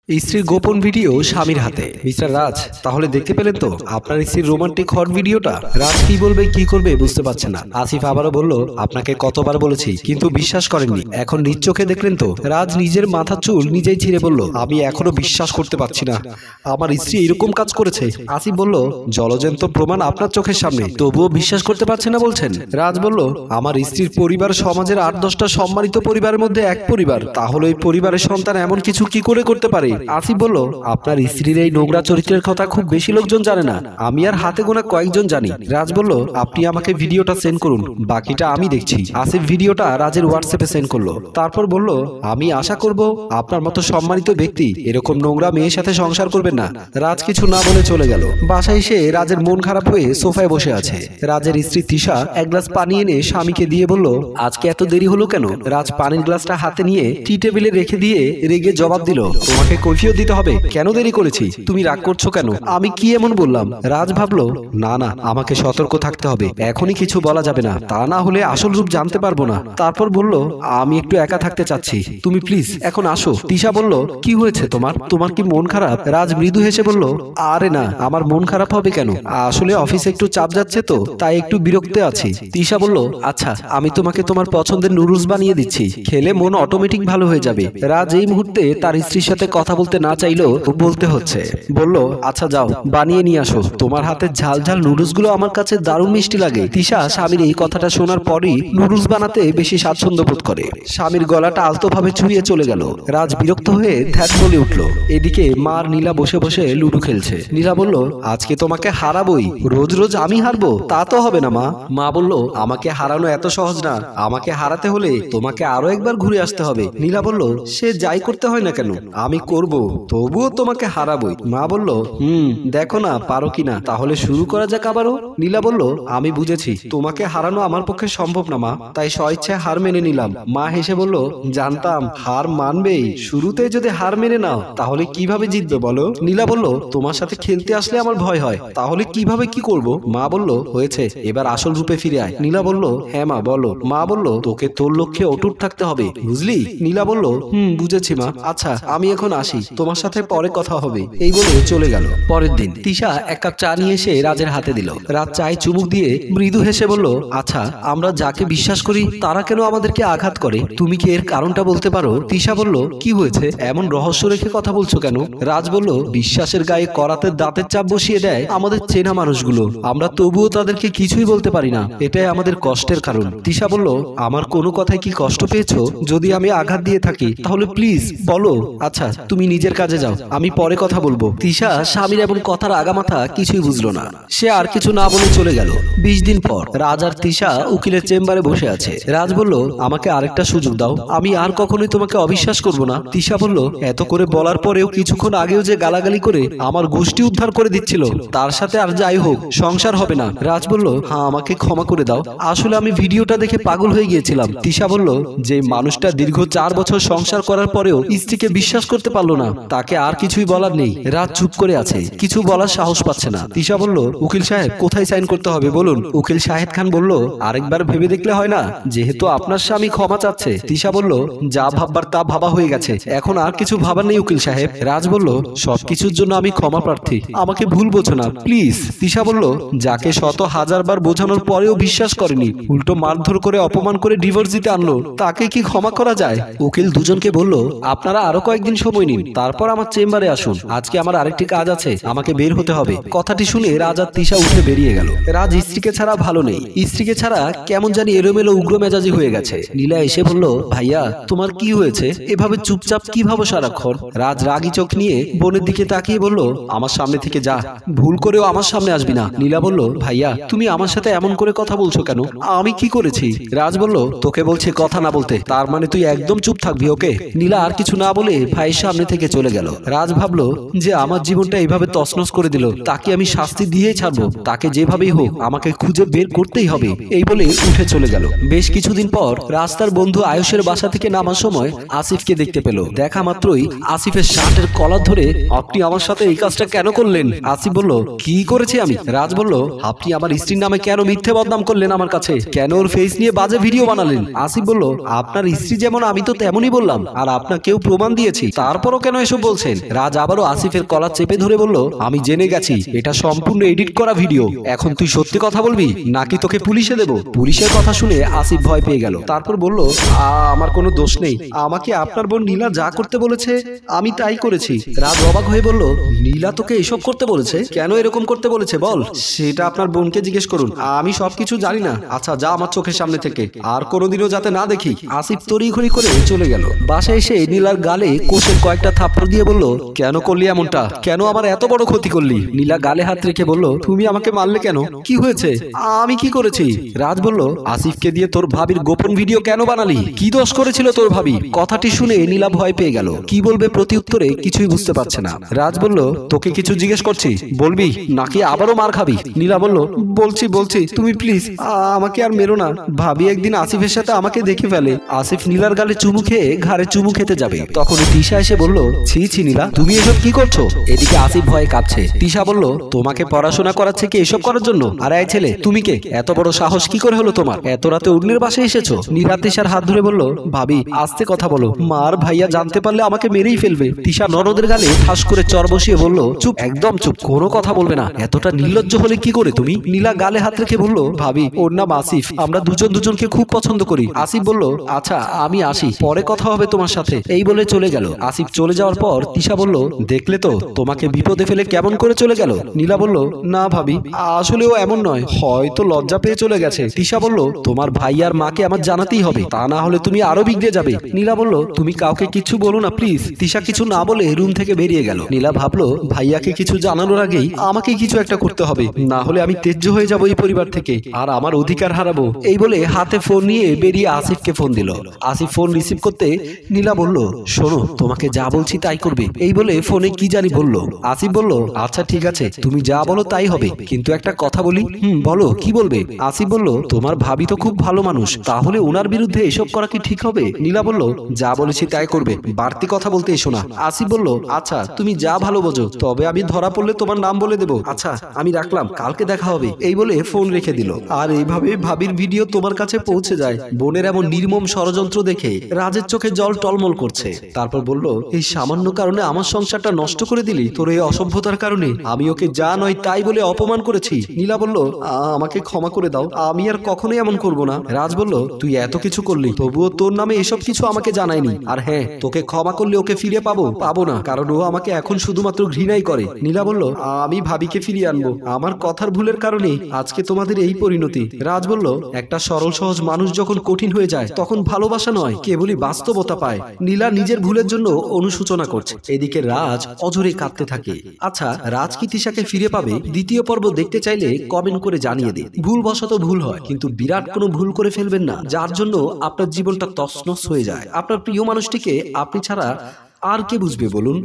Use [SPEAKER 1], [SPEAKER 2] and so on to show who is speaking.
[SPEAKER 1] স্ত্রীর গোপন ভিডিও স্বামীর হাতে। মিস্টার রাজ, তাহলে দেখতে পেলেন তো আপনার স্ত্রীর রোমান্টিক হট ভিডিওটা। রাজ কি বলবে কি করবে বুঝতে পারছে না। আসিফ আবারও বলল, আপনাকে কতবার বলেছি কিন্তু বিশ্বাস করেননি, এখন নিজ চোখে দেখলেন তো। রাজ নিজের মাথার চুল নিজেই ছিঁড়ে বলল, আমি এখনো বিশ্বাস করতে পারছি না আমার স্ত্রী এরকম কাজ করেছে। আসিফ বলল, জলজন্ত প্রমাণ আপনার চোখের সামনে, তবুও বিশ্বাস করতে পারছে না বলছেন। রাজ বলল, আমার স্ত্রীর পরিবার সমাজের 8-10টা সম্মানিত পরিবারের মধ্যে এক পরিবার, তাহলে ওই পরিবারের সন্তান এমন কিছু কি করে করতে পারে? আসিফ বলল, আপনার স্ত্রীর এই নোংরা চরিত্রের কথা খুব বেশি লোকজন জানে না, আমি আর হাতে গোনা কয়েকজন জানি। রাজ বলল, আপনি আমাকে ভিডিওটা সেন্ড করুন, বাকিটা আমি দেখছি। আসিফ ভিডিওটা রাজের হোয়াটসঅ্যাপে সেন্ড করলো, তারপর বলল, আমি আশা করব আপনার মতো সম্মানিত ব্যক্তি এরকম নোংরা মেয়ের সাথে সংসার করবেন না। রাজ কিছু না বলে চলে গেল। বাসায় এসে রাজের মন খারাপ হয়ে সোফায় বসে আছে। রাজের স্ত্রী তিশা এক গ্লাস পানি এনে স্বামীকে দিয়ে বলল, আজকে এত দেরি হলো কেন? রাজ পানির গ্লাসটা হাতে নিয়ে টি টেবিলে রেখে দিয়ে রেগে জবাব দিল, তোমাকে কৈফিয়ত দিতে হবে, কেন দেরি করেছি? তুমি রাগ করছো কেন? আমি কি এমন বললাম? রাজ ভাবলো, না না, আমাকে সতর্ক থাকতে হবে, এখনই কিছু বলা যাবে না, তা না হলে আসল রূপ জানতে পারবো না। তারপর বলল, আমি একটু একা থাকতে চাচ্ছি, তুমি প্লিজ এখন আসো। তিশা বলল, কি হয়েছে তোমার? তোমার কি মন খারাপ? রাজ মৃদু হেসে বলল, আরে না, আমার মন খারাপ হবে কেন? আসলে অফিসে একটু চাপ যাচ্ছে তো, তাই একটু বিরক্ত আছি। তিশা বলল, আচ্ছা, আমি তোমাকে তোমার পছন্দের নুডলস বানিয়ে দিচ্ছি, খেলে মন অটোমেটিক ভালো হয়ে যাবে। রাজ এই মুহূর্তে তার স্ত্রীর সাথে কথা বলতে না চাইলেও বলতে হচ্ছে। বলল, আচ্ছা যাও, বানিয়ে নিয়ে আসো, তোমার হাতের ঝাল ঝাল নুডলস গুলো আমার কাছে দারুণ মিষ্টি লাগে। তিশা স্বামীর এই কথাটা শোনার পরই নুডলস বানাতে বেশি স্বাচ্ছন্দ্য বোধ করে। স্বামীর গলাটা আলতো ভাবে ছুঁয়ে চলে গেল। রাজ বিরক্ত হয়ে ধ্যাত বলে উঠল। এদিকে মা আর নীলা বসে বসে লুডো খেলছে। নীলা বলল, আজকে তোমাকে হারাবই, রোজ রোজ আমি হারবো তা তো হবে না মা। মা বলল, আমাকে হারানো এত সহজ না, আমাকে হারাতে হলে তোমাকে আরো একবার ঘুরে আসতে হবে। নীলা বলল, সে যাই করতে হয় না কেন আমি করব, তবুও তোমাকে হারাবই। মা বলল, দেখো না পারো কিনা, তাহলে শুরু করা যাক আবারও। নীলা বলল, আমি বুঝেছি তোমাকে হারানো আমার পক্ষে সম্ভব না মা, তাই স্বেচ্ছায় হার মেনে নিলাম। মা হেসে বলল, জানতাম হার মানবেই, শুরুতে যদি হার মেনে নাও তাহলে কিভাবে জিতবে বলো? নীলা বলল, তোমার সাথে খেলতে আসলে আমার ভয় হয়, তাহলে কিভাবে কি করব? মা বলল, হয়েছে, এবার আসল রূপে ফিরে আয়। নীলা বলল, হ্যাঁ মা বলো। মা বলল, তোকে তোর লক্ষ্যে অটুট থাকতে হবে, বুঝলি? নীলা বলল, বুঝেছি মা, আচ্ছা আমি এখন আসি, তোমার সাথে পরে কথা হবে। এই বলে চলে গেল। পরের দিন তিশা এক কাপ চা নিয়ে এসে রাজের হাতে দিল। রাজ চায়ে চুমুক দিয়ে মৃদু হেসে বলল, আচ্ছা, আমরা যাকে বিশ্বাস করি তারা কেন আমাদেরকে আঘাত করে? তুমি কি এর কারণটা বলতে পারো? তিশা বলল, কি হয়েছে, এমন রহস্য রেখে কথা বলছো কেন? রাজ বলল, বিশ্বাসের গায়ে করাতে দাঁতের চাপ বসিয়ে দেয় আমাদের চেনা মানুষগুলো, আমরা তবুও তাদেরকে কিছুই বলতে পারি না, এটাই আমাদের কষ্টের কারণ। তিশা বলল, আমার কোনো কথায় কি কষ্ট পেয়েছো? যদি আমি আঘাত দিয়ে থাকি তাহলে প্লিজ বলো। আচ্ছা তুমি নিজের কাজে যাও, আমি পরে কথা বলবো। তিশা স্বামীর এমন কথার আগামাথা কিছুই বুঝলো না, সে আর কিছু না বলে চলে গেল। 20 দিন পর রাজ আর তিশা উকিলের চেম্বারে বসে আছে। রাজ বলল, আমাকে আরেকটা সুযোগ দাও, আমি আর কখনোই তোমাকে অবিশ্বাস করব না। তিশা বলল, এত করে বলার পরেও কিছুক্ষণ আগেও যে গালাগালি করে আমার গোষ্ঠী উদ্ধার করে দিচ্ছিল, তার সাথে আর যাই হোক সংসার হবে না। রাজ বলল, হ্যাঁ আমাকে ক্ষমা করে দাও, আসলে আমি ভিডিওটা দেখে পাগল হয়ে গিয়েছিলাম। তিশা বলল, যে মানুষটা দীর্ঘ 4 বছর সংসার করার পরেও স্ত্রীকে বিশ্বাস করতে পারলো না, তাকে আর কিছুই বলার নেই। রাজ চুপ করে আছে, কিছু বলার সাহস পাচ্ছে না। তিশা বলল, উকিল সাহেব কোথায় সাইন করতে হবে বলুন। উকিল শাহেদ খান বলল, আরেকবার ভেবে দেখলে হয় না, যেহেতু আপনার স্বামী ক্ষমা চাচ্ছে। তিশা বলল, যা ভাববার তা ভাবা হয়ে গেছে, এখন আর কিছু ভাবার নেই উকিল সাহেব। রাজ বলল, সবকিছুর জন্য আমি ক্ষমা প্রার্থী, আমাকে ভুল বোঝো না প্লিজ। তিশা বলল, যাকে শত হাজারবার বোঝানোর পরেও বিশ্বাস করেনি, উল্টো মারধর করে অপমান করে ডিভোর্স দিতে আনলো, তাকে কি ক্ষমা করা যায়? উকিল দুজনকে বলল, আপনারা আরো কয়েকদিন সময় নিন, তারপর আমার চেম্বারে আসুন, আজকে আমার আরেকটি কাজ আছে, আমাকে বের হতে হবে। কথাটি শুনে রাজ আর তিশা উঠে বেরিয়ে গেল। রাজ স্ত্রীকে ছাড়া ভালো নেই, স্ত্রীকে ছাড়া কেমন জানি এলোমেলো উগ্র মেজাজি হয়ে গেছে। নীলা এসে বলল, ভাইয়া তোমার কি হয়েছে, এভাবে চুপচাপ কি ভাবো সারাক্ষণ? রাজ রাগী চোখ নিয়ে বোনের দিকে তাকিয়ে বলল, আমার সামনে থেকে যা, ভুল করেও আমার সামনে আসবি না। নীলা বলল, ভাইয়া তুমি আমার সাথে এমন করে কথা বলছো কেন, আমি কি করেছি? রাজ বলল, তোকে বলছে কথা না বলতে, তার মানে তুই একদম চুপ থাকবি, ওকে? নীলা আর কিছু না বলে ভাইয়ের সামনে থেকে চলে গেল। রাজ ভাবলো, যে আমার জীবনটা এইভাবে তছনছ করে দিল, তাকে আমি শাস্তি দিয়েই ছাড়বো, তাকে যেভাবেই হোক আমাকে খুঁজে বের করতেই হবে। এই বলে উঠে চলে গেল। বেশ কিছুদিন পর রাস্তার বন্ধু আয়ুষের বাসা থেকে নামার সময় আসিফকে দেখতে পেল। দেখা মাত্রই আসিফের শার্টের কলার ধরে, আপনি আমার সাথে এই কাজটা কেন করলেন? আসিফ বলল, কি করেছি আমি? রাজ বলল, আপনি আমার স্ত্রীর নামে কেন মিথ্যে বদনাম করলেন আমার কাছে, কেন ওর ফেস নিয়ে বাজে ভিডিও বানালেন? আসিফ বলল, আপনার স্ত্রী যেমন আমি তো তেমনই বললাম, আর আপনাকেও প্রমাণ দিয়েছি, তারপরও তারপরও কেন এসব বলছেন? রাজ আবারও আসিফের কলার চেপে ধরে বলল, আমি জেনে গেছি এটা সম্পূর্ণ এডিট করা ভিডিও। এখন তুই সত্যি কথা বলবি নাকি তোকে পুলিশে দেব? পুলিশের কথা শুনে আসিফ ভয় পেয়ে গেল। তারপর বলল, আমার কোনো দোষ নেই, আমাকে আপনার বোন নীলা যা করতে বলেছে আমি তাই করেছি। রাজ অবাক হয়ে বলল, নীলা তোকে এসব করতে বলেছে? কেন এরকম করতে বলেছে বল? সেটা আপনার বোনকে জিজ্ঞেস করুন, আমি সবকিছু জানি না। আচ্ছা যা আমার চোখের সামনে থেকে, আর কোনোদিনও যাতে না দেখি। আসিফ তড়িঘড়ি করে চলে গেল। বাসায় এসে নীলার গালে কোষের কয়েকটা থাপ্পড় দিয়ে বলল, কেন করলি এমনটা? কেন আমার এত বড় ক্ষতি করলি? নীলা গালে হাত রেখে বলল, তুমি আমাকে মারলে কেন? কি হয়েছে? আমি কি করেছি? রাজ বলল, আসিফকে দিয়ে তোর ভাবির গোপন ভিডিও কেন বানালি? কি দোষ করেছিল তোর ভাবি? কথাটি শুনে নীলা ভয় পেয়ে গেল। কি বলবে প্রতি উত্তরে কিছুই বুঝতে পারছে না। রাজ বলল, তোকে কিছু জিজ্ঞেস করছি, বলবি নাকি আবারও মার খাবি? নীলা বলল, বলছি, তুমি প্লিজ আমাকে আর মেরো না। ভাবি একদিন আসিফের সাথে আমাকে দেখে ফেলে। আসিফ নীলার গালে চুমু খেয়ে ঘাড়ে চুমু খেতে যাবে, তখন তিশা এসে বলল, ছি নীলা, তুমি এসব কি করছো? এদিকে আসিফ ভয়ে কাঁপছে। তিশা বলল, তোমাকে পড়াশোনা করাচ্ছে কি এসব করার জন্য? আর এই ছেলে, তুমি কে? এত বড় সাহস কি করে হলো তোমার? এত রাতে উর্মির বাসায় এসেছো? নীলা তিশার হাত ধরে বলল, ভাবি আস্তে কথা বলো, মার ভাইয়া জানতে পারলে আমাকে মেরেই ফেলবে। তিশা ননদের গালে ঠাস করে চর বসিয়ে বলল, চুপ, একদম চুপ, কোনো কথা বলবে না। এতটা নির্লজ্জ হলে কি করে তুমি? নীলা গালে হাত রেখে বলল, ভাবি ওর নাম আসিফ, আমরা দুজনকে খুব পছন্দ করি। আসিফ বলল, আচ্ছা আমি আসি, পরে কথা হবে তোমার সাথে। এই বলে চলে গেল। আসিফ চলে যাওয়ার পর তিশা বলল, দেখলে তো, তোমাকে বিপদে ফেলে কেমন করে চলে গেল। নীলা বলল, না ভাবি, আসলে ও এমন নয়, হয়তো লজ্জা পেয়ে চলে গেছে। তিশা বলল, তোমার ভাই আর মাকে আমার জানাতেই হবে, তা না হলে তুমি আরো বিগড়ে যাবে। নীলা বলল, তুমি কাউকে কিছু বলো না প্লিজ। তিশা কিছু না বলে রুম থেকে বেরিয়ে গেল। নীলা ভাবলো, ভাইয়াকে কিছু জানানোর আগেই আমাকে কিছু একটা করতে হবে, না হলে আমি তেজ্য হয়ে যাবো এই পরিবার থেকে, আর আমার অধিকার হারাবো। এই বলে হাতে ফোন নিয়ে বেরিয়ে আসিফকে ফোন দিল। আসিফ ফোন রিসিভ করতে নীলা বলল, শোনো, তোমাকে যা বলছি তাই করবে। এই বলে ফোনে কি জানি বলল। আসিফ বলল, আচ্ছা ঠিক আছে, তুমি যা বলো তাই হবে, কিন্তু একটা কথা বলি। বলো, কি বলবে? আসিফ বলল, তোমার ভাবি তো খুব ভালো মানুষ, তাহলে ওনার বিরুদ্ধে এসব করা কি ঠিক হবে? নীলা বলল, যা বলেছি তাই করবে, বাড়তি কথা বলতে এসো না। আসিফ বলল, আচ্ছা তুমি যা ভালো বোঝো, তবে আমি ধরা পড়লে তোমার নাম বলে দেবো। আচ্ছা আমি রাখলাম, কালকে দেখা হবে। এই বলে ফোন রেখে দিল। আর এইভাবে ভাবির ভিডিও তোমার কাছে পৌঁছে যায়। বোনের এমন নির্মম ষড়যন্ত্র দেখে রাজের চোখে জল টলমল করছে। তারপর বলল, এই সামান্য কারণে আমার সংসারটা নষ্ট করে দিলি? তোর এই অসভ্যতার কারণে আমি ওকে যা নয় তাই বলে অপমান করেছি। নীলা বলল, আমাকে ক্ষমা করে দাও, আমি আর কখনোই এমন করব না। রাজ বলল, তুই এত কিছু করলি, তবুও তোর নামে এসব কিছু আমাকে জানায়নি। আর হ্যাঁ, তোকে ক্ষমা করলে ওকে ফিরে পাবো না, কারণ ও আমাকে এখন শুধুমাত্র ঘৃণাই করে। নীলা বলল, আমি ভাবিকে ফিরিয়ে আনবো, আমার কথার ভুলের কারণে আজকে তোমাদের এই পরিণতি। রাজ বলল, একটা সরল সহজ মানুষ যখন কঠিন হয়ে যায় তখন ভালোবাসা নয়, কেবলই বাস্তবতা পায়। নীলা নিজের ভুলের জন্য অনুশোচনা করছে। এদিকে রাজ অঝরে কাঁদতে থাকে। আচ্ছা, রাজ কি তিশাকে ফিরে পাবে? দ্বিতীয় পর্ব দেখতে চাইলে কমেন্ট করে জানিয়ে দিন। ভুলবশত ভুল হয়, কিন্তু বিরাট কোনো ভুল করে ফেলবেন না যার জন্য আপনার জীবনটা তছনছ হয়ে যায়। আপনার প্রিয় মানুষটিকে আপনি ছাড়া আর কে বুঝবে বলুন?